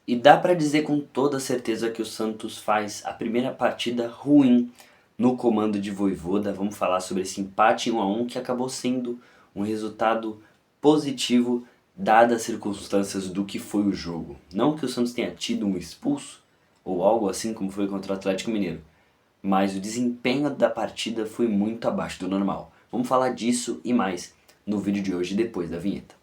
E dá pra dizer com toda certeza que o Santos faz a primeira partida ruim no comando de Vojvoda. Vamos falar sobre esse empate 1-1 que acabou sendo um resultado positivo dadas as circunstâncias do que foi o jogo. Não que o Santos tenha tido um expulso ou algo assim como foi contra o Atlético Mineiro, mas o desempenho da partida foi muito abaixo do normal. Vamos falar disso e mais no vídeo de hoje depois da vinheta.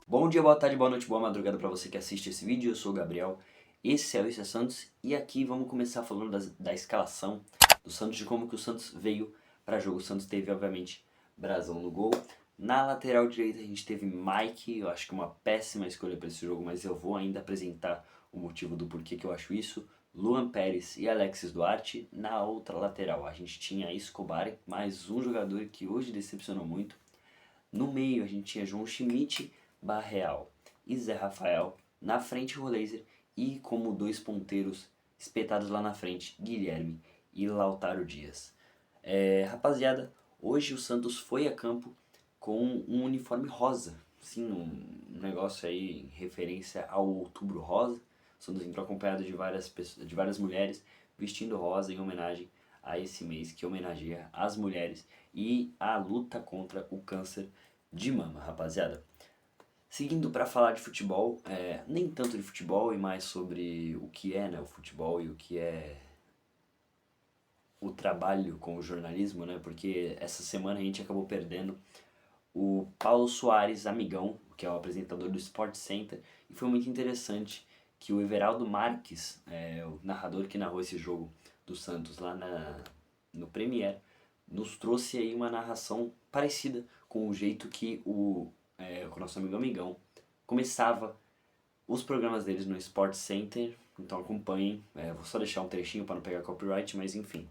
Bom dia, boa tarde, boa noite, boa madrugada para você que assiste esse vídeo. Eu sou o Gabriel, esse é o Isso é Santos e aqui vamos começar falando da escalação do Santos, de como que o Santos veio para jogo. O Santos teve, obviamente, Brasão no gol. Na lateral direita a gente teve Mike, eu acho que uma péssima escolha para esse jogo, mas eu vou ainda apresentar o motivo do porquê que eu acho isso. Luan Pérez e Alexis Duarte. Na outra lateral a gente tinha Escobar, mais um jogador que hoje decepcionou muito. No meio a gente tinha João Schmidt, Barreal e Zé Rafael. Na frente Roleiser e como dois ponteiros espetados lá na frente, Guilherme e Lautaro Dias. Rapaziada, hoje o Santos foi a campo com um uniforme rosa. Sim, um negócio aí em referência ao Outubro Rosa. O Santos entrou acompanhado de várias mulheres vestindo rosa em homenagem a esse mês que homenageia as mulheres e a luta contra o câncer de mama, rapaziada. Seguindo para falar de futebol, nem tanto de futebol e mais sobre o que é, né, o futebol e o que é o trabalho com o jornalismo, né? Porque essa semana a gente acabou perdendo o Paulo Soares, amigão, que é o apresentador do Sport Center, e foi muito interessante que o Everaldo Marques, o narrador que narrou esse jogo do Santos lá no Premier, nos trouxe aí uma narração parecida com o jeito que o nosso amigo amigão começava os programas deles no Sport Center. Então acompanhem, vou só deixar um trechinho para não pegar copyright, mas enfim.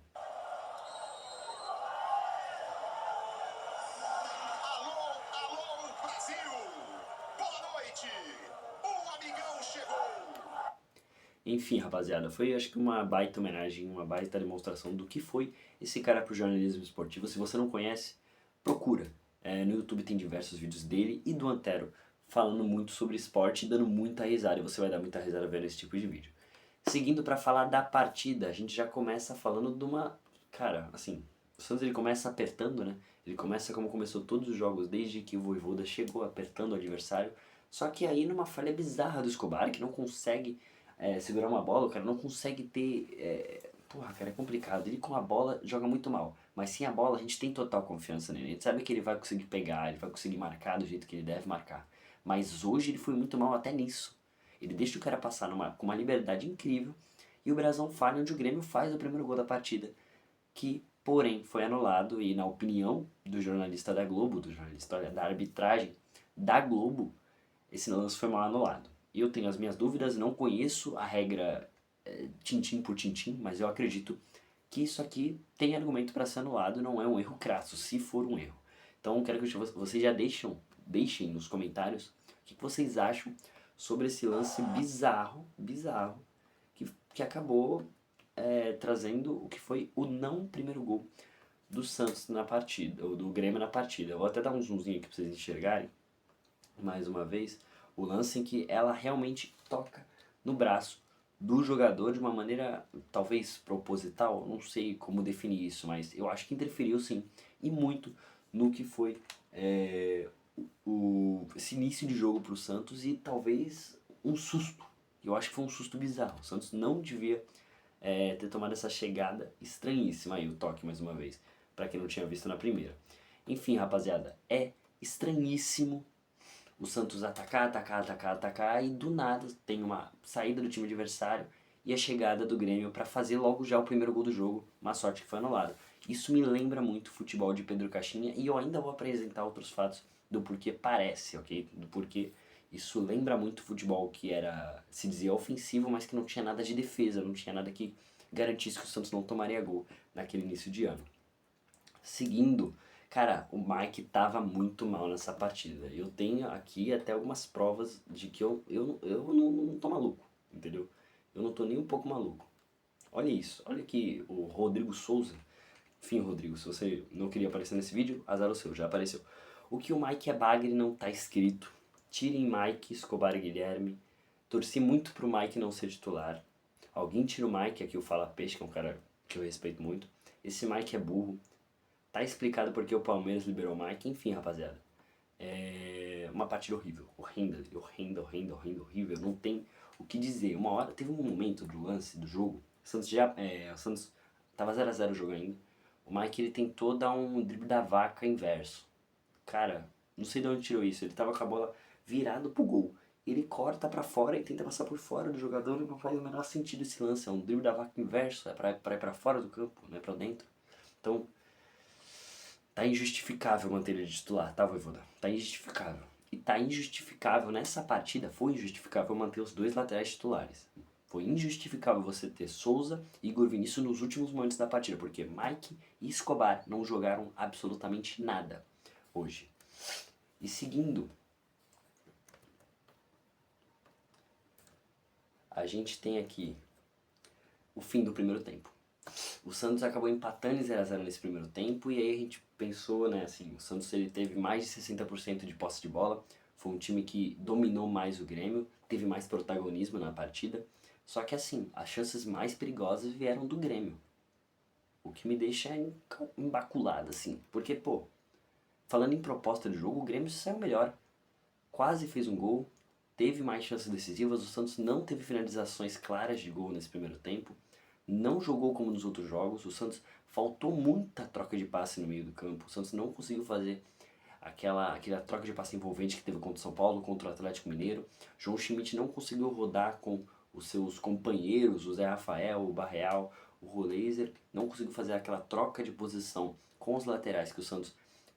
Enfim, rapaziada, foi acho que uma baita homenagem, uma baita demonstração do que foi esse cara pro jornalismo esportivo. Se você não conhece, procura. No YouTube tem diversos vídeos dele e do Antero falando muito sobre esporte e dando muita risada. E você vai dar muita risada vendo esse tipo de vídeo. Seguindo para falar da partida, a gente já começa falando de uma... Cara, assim, o Santos ele começa apertando, né? Ele começa como começou todos os jogos desde que o Vojvoda chegou apertando o adversário. Só que aí numa falha bizarra do Escobar, que não consegue segurar uma bola, o cara não consegue ter... Porra, cara, é complicado. Ele com a bola joga muito mal. Mas sem a bola a gente tem total confiança nele. A gente sabe que ele vai conseguir pegar, ele vai conseguir marcar do jeito que ele deve marcar. Mas hoje ele foi muito mal até nisso. Ele deixa o cara passar com uma liberdade incrível e o Brasão falha onde o Grêmio faz o primeiro gol da partida, que porém foi anulado e na opinião do jornalista da Globo, do jornalista da arbitragem da Globo, esse lance foi mal anulado. Eu tenho as minhas dúvidas, não conheço a regra tintim por tintim, mas eu acredito que isso aqui tem argumento para ser anulado, não é um erro crasso, se for um erro. Então quero que vocês já deixem nos comentários o que vocês acham sobre esse lance bizarro, que acabou trazendo o que foi o não primeiro gol do Santos na partida, ou do Grêmio na partida. Eu vou até dar um zoomzinho aqui para vocês enxergarem, mais uma vez, o lance em que ela realmente toca no braço do jogador de uma maneira talvez proposital, não sei como definir isso, mas eu acho que interferiu sim, e muito no que foi esse início de jogo para o Santos e talvez um susto. Eu acho que foi um susto bizarro. O Santos não devia ter tomado essa chegada estranhíssima aí, o toque mais uma vez, para quem não tinha visto na primeira. Enfim, rapaziada, é estranhíssimo o Santos atacar e do nada tem uma saída do time adversário e a chegada do Grêmio para fazer logo já o primeiro gol do jogo, uma sorte que foi anulada. Isso me lembra muito o futebol de Pedro Caixinha e eu ainda vou apresentar outros fatos do porquê parece, ok? Do porquê isso lembra muito o futebol que era, se dizia ofensivo, mas que não tinha nada de defesa, não tinha nada que garantisse que o Santos não tomaria gol naquele início de ano. Seguindo, cara, o Mike tava muito mal nessa partida. Eu tenho aqui até algumas provas de que eu não tô maluco, entendeu? Eu não tô nem um pouco maluco. Olha isso, olha que o Rodrigo Souza Enfim, Rodrigo, se você não queria aparecer nesse vídeo, azar o seu, já apareceu. O que o Mike é bagre não tá escrito. Tirem Mike, Escobar e Guilherme. Torci muito pro Mike não ser titular. Alguém tira o Mike, aqui o Fala Peixe, que é um cara que eu respeito muito. Esse Mike é burro. Tá explicado porque o Palmeiras liberou o Mike. Enfim, rapaziada. É uma partida horrível. Horrível. Não tem o que dizer. Uma hora, teve um momento do lance do jogo. O Santos tava 0 a 0 o jogo ainda. O Mike, ele tentou dar um drible da vaca inverso. Cara, não sei de onde tirou isso. Ele tava com a bola virado pro gol. Ele corta pra fora e tenta passar por fora do jogador. Não faz o menor sentido esse lance. É um drible da vaca inverso. É pra ir pra fora do campo, não é pra dentro. Então, tá injustificável manter ele de titular, tá, Voivoda? Tá injustificável. E tá injustificável nessa partida, foi injustificável manter os dois laterais titulares. Foi injustificável você ter Souza e Igor Vinícius nos últimos momentos da partida, porque Mike e Escobar não jogaram absolutamente nada hoje. E seguindo, a gente tem aqui o fim do primeiro tempo. O Santos acabou empatando em 0 a 0 nesse primeiro tempo e aí a gente pensou, né, assim, o Santos ele teve mais de 60% de posse de bola, foi um time que dominou mais o Grêmio, teve mais protagonismo na partida, só que assim, as chances mais perigosas vieram do Grêmio, o que me deixa embaculado, assim, porque, pô, falando em proposta de jogo, o Grêmio saiu melhor, quase fez um gol, teve mais chances decisivas, o Santos não teve finalizações claras de gol nesse primeiro tempo, não jogou como nos outros jogos, o Santos faltou muita troca de passe no meio do campo, o Santos não conseguiu fazer aquela troca de passe envolvente que teve contra o São Paulo, contra o Atlético Mineiro. João Schmidt não conseguiu rodar com os seus companheiros, o Zé Rafael, o Barreal, o Roleiser, não conseguiu fazer aquela troca de posição com os laterais que o Santos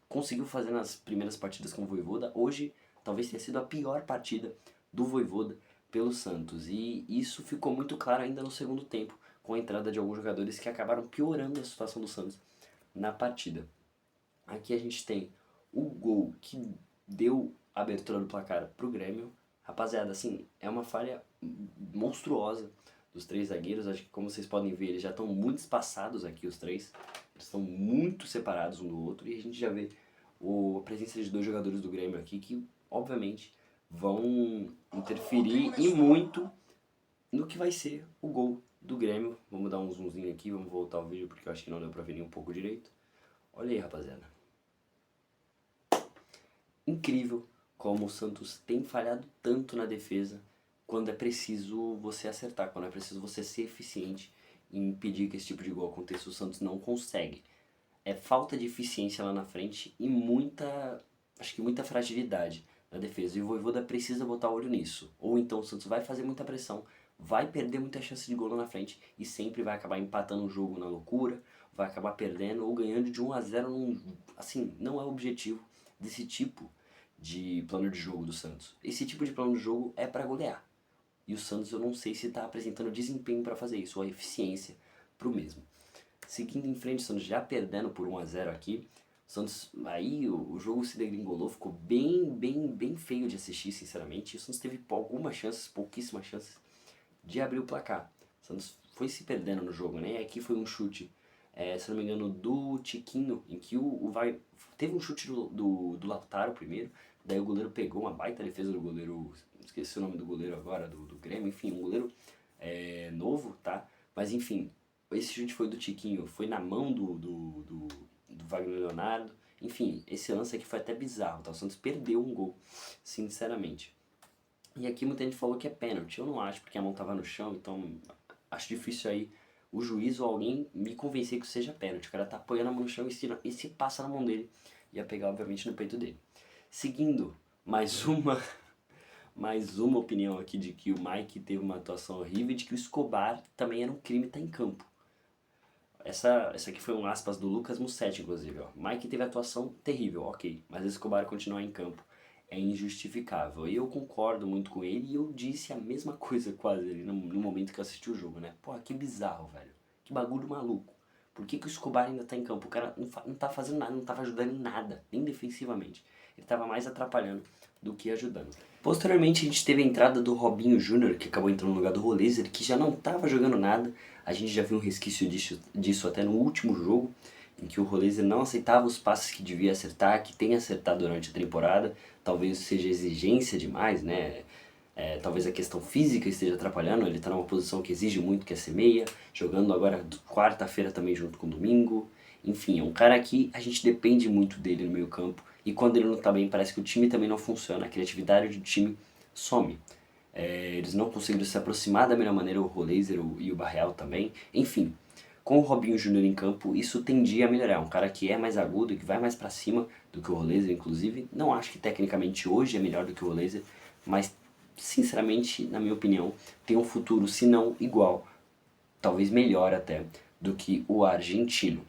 conseguiu fazer nas primeiras partidas com o Vojvoda. Hoje talvez tenha sido a pior partida do Vojvoda pelo Santos, e isso ficou muito claro ainda no segundo tempo, com a entrada de alguns jogadores que acabaram piorando a situação do Santos na partida. Aqui a gente tem o gol que deu a abertura do placar pro Grêmio. Rapaziada, assim, é uma falha monstruosa dos três zagueiros. Acho que, como vocês podem ver, eles já estão muito espaçados aqui, os três. Eles estão muito separados um do outro. E a gente já vê a presença de dois jogadores do Grêmio aqui que, obviamente, vão interferir e muito no que vai ser o gol do Grêmio. Vamos dar um zoomzinho aqui, vamos voltar ao vídeo porque eu acho que não deu pra ver nem um pouco direito. Olha aí, rapaziada. Incrível como o Santos tem falhado tanto na defesa quando é preciso você acertar, quando é preciso você ser eficiente em impedir que esse tipo de gol aconteça. O Santos não consegue. É falta de eficiência lá na frente e acho que muita fragilidade na defesa. E o Vojvoda precisa botar olho nisso. Ou então o Santos vai fazer muita pressão, vai perder muita chance de gol lá na frente e sempre vai acabar empatando o jogo na loucura, vai acabar perdendo ou ganhando de 1 a 0 assim, não é o objetivo desse tipo de plano de jogo do Santos. Esse tipo de plano de jogo é para golear. E o Santos eu não sei se está apresentando desempenho para fazer isso, ou a eficiência para o mesmo. Seguindo em frente, o Santos já perdendo por 1 a 0 aqui. O Santos, aí o jogo se degringolou, ficou bem feio de assistir, sinceramente. E o Santos teve algumas chances, pouquíssimas chances, de abrir o placar. O Santos foi se perdendo no jogo, né? Aqui foi um chute, se não me engano, do Tiquinho, em que teve um chute do Lautaro primeiro, daí o goleiro pegou uma baita defesa do goleiro, esqueci o nome do goleiro agora, do Grêmio, enfim, um goleiro novo, tá? Mas enfim, esse chute foi do Tiquinho, foi na mão do Wagner Leonardo, enfim, esse lance aqui foi até bizarro, tá? O Santos perdeu um gol, sinceramente. E aqui muita gente falou que é pênalti, eu não acho, porque a mão tava no chão, então acho difícil aí o juiz ou alguém me convencer que isso seja pênalti. O cara tá apoiando a mão no chão e se passa na mão dele, ia pegar obviamente no peito dele. Seguindo, mais uma opinião aqui de que o Mike teve uma atuação horrível e de que o Escobar também era um crime estar em campo. Essa aqui foi um aspas do Lucas Mussetti, inclusive. Ó. Mike teve atuação terrível, ok, mas Escobar continuar em campo é injustificável. E eu concordo muito com ele e eu disse a mesma coisa quase ali no momento que eu assisti o jogo, né? Pô, que bizarro, velho. Que bagulho maluco. Por que o Escobar ainda tá em campo? O cara não tá fazendo nada, não tava ajudando em nada, nem defensivamente. Ele tava mais atrapalhando do que ajudando. Posteriormente a gente teve a entrada do Robinho Júnior, que acabou entrando no lugar do Roleiser, que já não tava jogando nada. A gente já viu um resquício disso até no último jogo. em que o Roleza não aceitava os passes que devia acertar, que tem acertado durante a temporada. Talvez seja exigência demais, né? Talvez a questão física esteja atrapalhando, ele está numa posição que exige muito, que é ser meia, jogando agora quarta-feira também junto com domingo. Enfim, é um cara que a gente depende muito dele no meio campo, e quando ele não está bem parece que o time também não funciona, a criatividade do time some. Eles não conseguiram se aproximar da melhor maneira, o Roleiser e o Barreal também. Enfim, com o Robinho Júnior em campo, isso tendia a melhorar. Um cara que é mais agudo e que vai mais pra cima do que o Roleiser, inclusive. Não acho que tecnicamente hoje é melhor do que o Roleiser, mas sinceramente, na minha opinião, tem um futuro, se não igual, talvez melhor até, do que o argentino.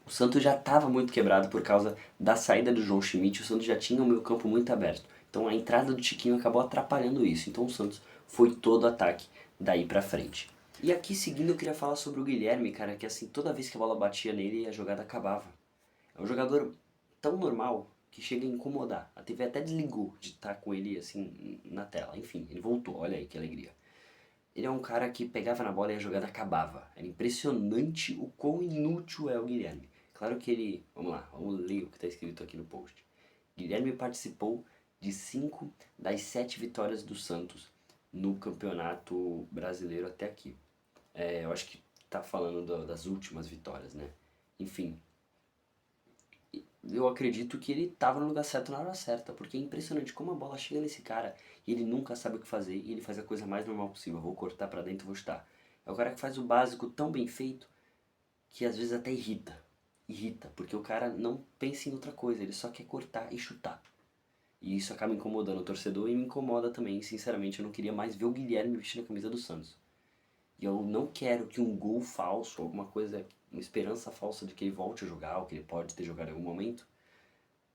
O Santos já estava muito quebrado por causa da saída do João Schmidt, o Santos já tinha o meio campo muito aberto. Então a entrada do Tiquinho acabou atrapalhando isso. Então o Santos foi todo ataque daí pra frente. E aqui seguindo eu queria falar sobre o Guilherme, cara, que assim, toda vez que a bola batia nele a jogada acabava. É um jogador tão normal que chega a incomodar. A TV até desligou de estar com ele assim na tela. Enfim, ele voltou, olha aí que alegria. Ele é um cara que pegava na bola e a jogada acabava. Era impressionante o quão inútil é o Guilherme. Claro que ele. Vamos lá, vamos ler o que está escrito aqui no post. Guilherme participou de 5 das 7 vitórias do Santos no Campeonato Brasileiro até aqui. Eu acho que tá falando das últimas vitórias, né? Enfim, eu acredito que ele estava no lugar certo na hora certa, porque é impressionante como a bola chega nesse cara e ele nunca sabe o que fazer e ele faz a coisa mais normal possível. Vou cortar pra dentro e vou chutar. É o cara que faz o básico tão bem feito que às vezes até irrita. Irrita, porque o cara não pensa em outra coisa, ele só quer cortar e chutar. E isso acaba incomodando o torcedor e me incomoda também. Sinceramente, eu não queria mais ver o Guilherme vestindo a camisa do Santos. E eu não quero que um gol falso, alguma coisa, uma esperança falsa de que ele volte a jogar, ou que ele pode ter jogado em algum momento,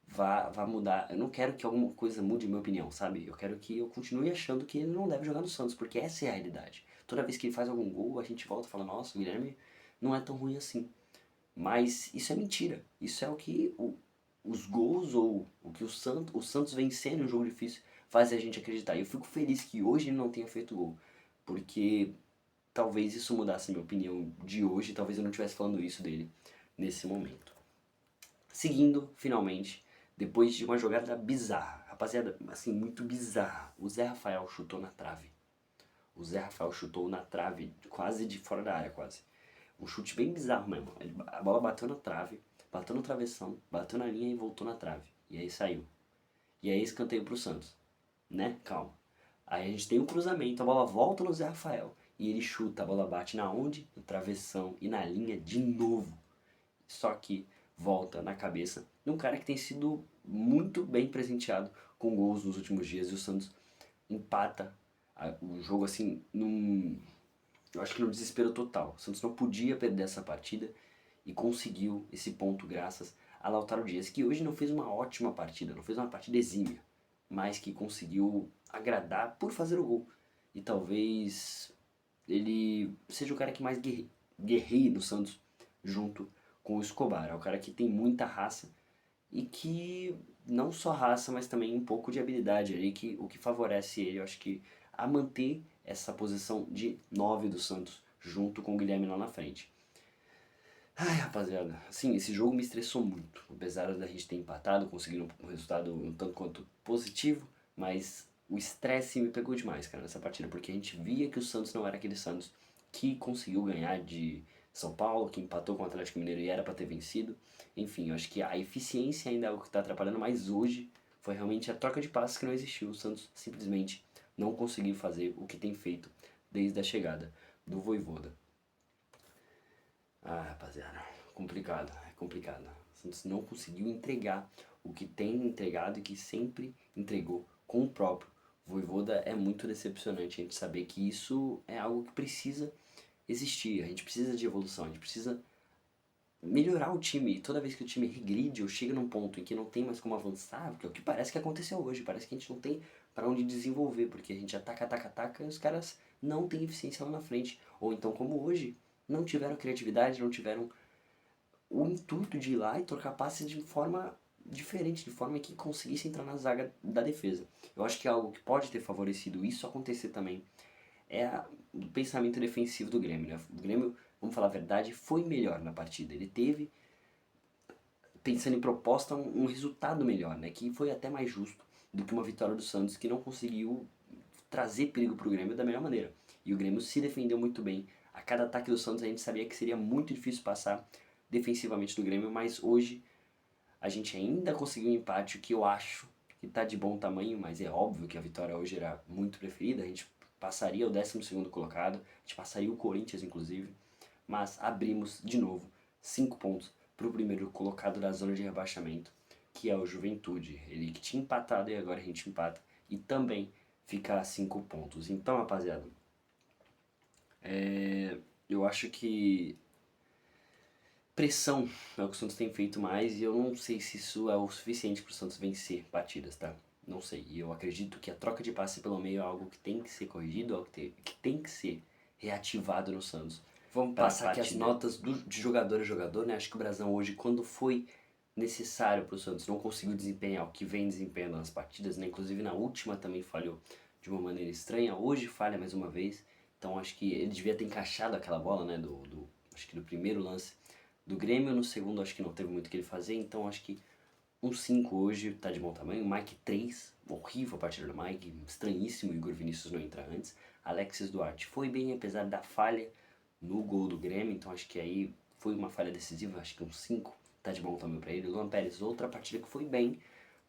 vá mudar. Eu não quero que alguma coisa mude minha opinião, sabe? Eu quero que eu continue achando que ele não deve jogar no Santos, porque essa é a realidade. Toda vez que ele faz algum gol, a gente volta e fala, nossa, o Guilherme não é tão ruim assim. Mas isso é mentira. Isso é o que os gols ou o que o Santos vencendo um jogo difícil faz a gente acreditar. E eu fico feliz que hoje ele não tenha feito gol, porque talvez isso mudasse a minha opinião de hoje, talvez eu não estivesse falando isso dele nesse momento. Seguindo, finalmente, depois de uma jogada bizarra, rapaziada, assim, muito bizarra, o Zé Rafael chutou na trave. O Zé Rafael chutou na trave, quase de fora da área, quase. Um chute bem bizarro mesmo. A bola bateu na trave, bateu no travessão, bateu na linha e voltou na trave. E aí saiu. E aí escanteio pro Santos. Né? Calma. Aí a gente tem um cruzamento, a bola volta no Zé Rafael. E ele chuta, a bola bate na onde? No travessão e na linha de novo. Só que volta na cabeça de um cara que tem sido muito bem presenteado com gols nos últimos dias. E o Santos empata o jogo assim eu acho que no desespero total. O Santos não podia perder essa partida e conseguiu esse ponto graças a Lautaro Dias, que hoje não fez uma ótima partida, não fez uma partida exímia, mas que conseguiu agradar por fazer o gol. E talvez ele seja o cara que mais guerreie no Santos junto com o Escobar. É o cara que tem muita raça e que não só raça, mas também um pouco de habilidade ali, que o que favorece ele, eu acho que a manter essa posição de 9 do Santos junto com o Guilherme lá na frente. Ai, rapaziada, assim, esse jogo me estressou muito. Apesar da gente ter empatado, conseguindo um resultado um tanto quanto positivo, mas o estresse me pegou demais, cara, nessa partida, porque a gente via que o Santos não era aquele Santos que conseguiu ganhar de São Paulo, que empatou com o Atlético Mineiro e era para ter vencido. Enfim, eu acho que a eficiência ainda é o que está atrapalhando, mas hoje foi realmente a troca de passes que não existiu. O Santos simplesmente não conseguiu fazer o que tem feito desde a chegada do Vojvoda. Ah, rapaziada, complicado, é complicado. O Santos não conseguiu entregar o que tem entregado e que sempre entregou com o próprio Vojvoda. É muito decepcionante a gente saber que isso é algo que precisa existir. A gente precisa de evolução, a gente precisa melhorar o time. E toda vez que o time regride ou chega num ponto em que não tem mais como avançar, porque é o que parece que aconteceu hoje, parece que a gente não tem para onde desenvolver, porque a gente ataca, ataca, ataca e os caras não têm eficiência lá na frente. Ou então, como hoje, não tiveram criatividade, não tiveram o intuito de ir lá e trocar passes de forma diferente, de forma que conseguisse entrar na zaga da defesa. Eu acho que é algo que pode ter favorecido isso acontecer também o pensamento defensivo do Grêmio, né? O Grêmio, vamos falar a verdade, foi melhor na partida. Ele teve pensando em proposta, um resultado melhor, né? Que foi até mais justo do que uma vitória do Santos que não conseguiu trazer perigo pro Grêmio da melhor maneira. E o Grêmio se defendeu muito bem. A cada ataque do Santos a gente sabia que seria muito difícil passar defensivamente do Grêmio, mas hoje a gente ainda conseguiu um empate, o que eu acho que tá de bom tamanho, mas é óbvio que a vitória hoje era muito preferida. A gente passaria o 12º colocado, a gente passaria o Corinthians inclusive, mas abrimos de novo 5 pontos para o primeiro colocado da zona de rebaixamento, que é o Juventude. Ele que tinha empatado e agora a gente empata e também fica a 5 pontos. Então, rapaziada, eu acho que pressão é o que o Santos tem feito mais e eu não sei se isso é o suficiente para o Santos vencer partidas, tá? Não sei. E eu acredito que a troca de passe pelo meio é algo que tem que ser corrigido, algo que tem que ser reativado no Santos. Vamos passar aqui as notas de jogador a jogador, né? Acho que o Brasão hoje, quando foi necessário para o Santos, não conseguiu desempenhar o que vem desempenhando nas partidas, né? Inclusive na última também falhou de uma maneira estranha, hoje falha mais uma vez. Então acho que ele devia ter encaixado aquela bola, né? Acho que do primeiro lance do Grêmio, no segundo acho que não teve muito o que ele fazer, então acho que um 5 hoje tá de bom tamanho. Mike 3, horrível a partida do Mike, estranhíssimo, Igor Vinícius não entrar antes. Alexis Duarte foi bem, apesar da falha no gol do Grêmio, então acho que aí foi uma falha decisiva, acho que um 5 tá de bom tamanho para ele. Luan Pérez, outra partida que foi bem,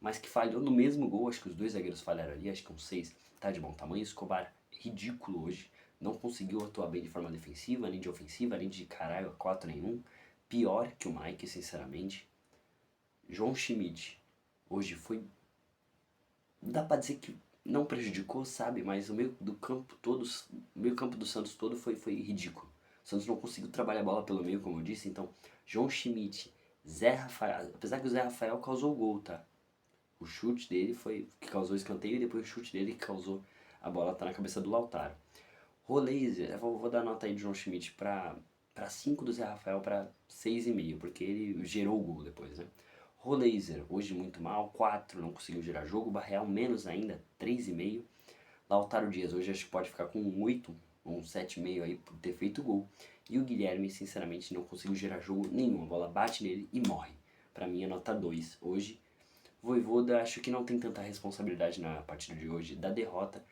mas que falhou no mesmo gol, acho que os dois zagueiros falharam ali, acho que um 6 tá de bom tamanho. Escobar, ridículo hoje, não conseguiu atuar bem de forma defensiva, nem de ofensiva, nem de caralho, 4 em 1. Pior que o Mike, sinceramente. João Schmidt, hoje foi... Dá pra dizer que não prejudicou, sabe? Mas o meio do campo todo, o meio campo do Santos todo foi ridículo. O Santos não conseguiu trabalhar a bola pelo meio, como eu disse, então João Schmidt, Zé Rafael, apesar que o Zé Rafael causou o gol, tá? O chute dele foi que causou o escanteio e depois o chute dele que causou a bola tá na cabeça do Lautaro. Roleiser, eu vou dar nota aí de João Schmidt pra 5 do Zé Rafael pra 6,5, porque ele gerou o gol depois, né? Roleiser, hoje muito mal, 4, não conseguiu gerar jogo. Barreal menos ainda, 3,5. Lautaro Dias, hoje acho que pode ficar com um 8, um 7,5 aí por ter feito gol. E o Guilherme, sinceramente, não conseguiu gerar jogo nenhum. A bola bate nele e morre. Pra mim é nota 2. Hoje, Vojvoda acho que não tem tanta responsabilidade na partida de hoje da derrota,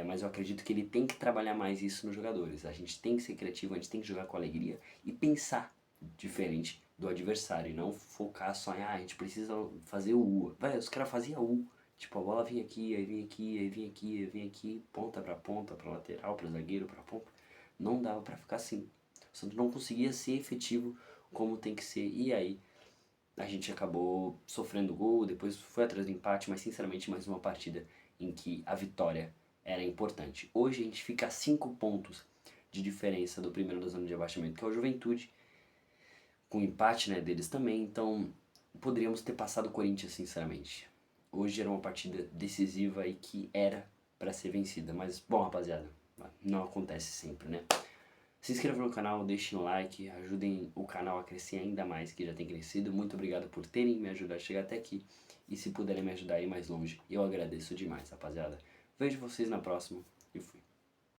mas eu acredito que ele tem que trabalhar mais isso nos jogadores. A gente tem que ser criativo, a gente tem que jogar com alegria e pensar diferente do adversário, e não focar só em, a gente precisa fazer o U. Vai, os caras faziam U, tipo, a bola vinha aqui, aí vinha aqui, aí vinha aqui, aí vinha aqui, ponta, pra lateral, pra zagueiro, pra ponta. Não dava pra ficar assim. O Santos não conseguia ser efetivo como tem que ser, e aí a gente acabou sofrendo gol, depois foi atrás do empate, mas sinceramente mais uma partida em que a vitória era importante. Hoje a gente fica a 5 pontos de diferença do primeiro da zona de abaixamento, que é o Juventude, com o empate, né, deles também, então poderíamos ter passado o Corinthians, sinceramente. Hoje era uma partida decisiva e que era para ser vencida, mas bom, rapaziada, não acontece sempre, né? Se inscrevam no canal, deixem um like, ajudem o canal a crescer ainda mais, que já tem crescido. Muito obrigado por terem me ajudado a chegar até aqui. E se puderem me ajudar a ir mais longe, eu agradeço demais, rapaziada. Vejo vocês na próxima e fui.